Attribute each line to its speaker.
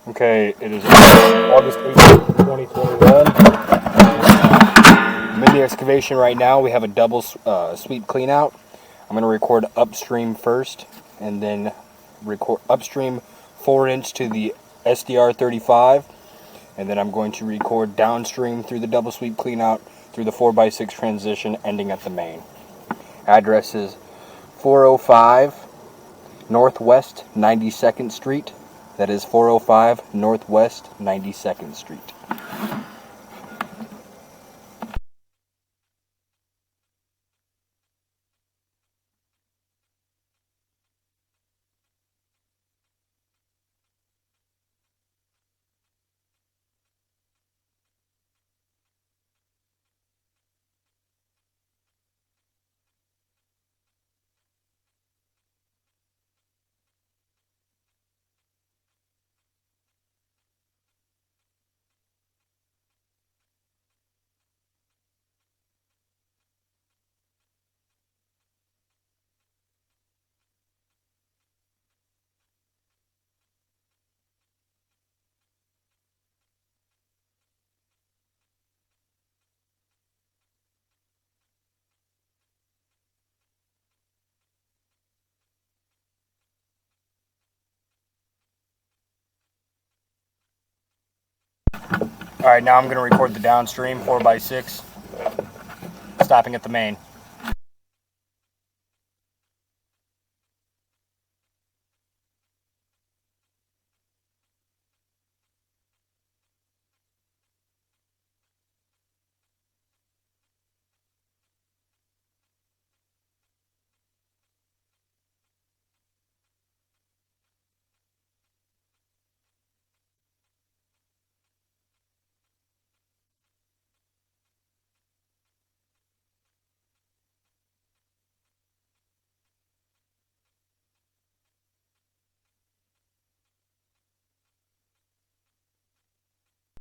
Speaker 1: Okay, it is August 18th, 2021. I'm in the excavation right now. We have a double sweep clean out. I'm going to record upstream first, and then record upstream 4-inch to the SDR 35, and then I'm going to record downstream through the double sweep clean out through the 4x6 transition ending at the main. Address is 405 Northwest 92nd Street. That is 405 Northwest 92nd Street. Alright, now I'm going to record the downstream 4x6, stopping at the main.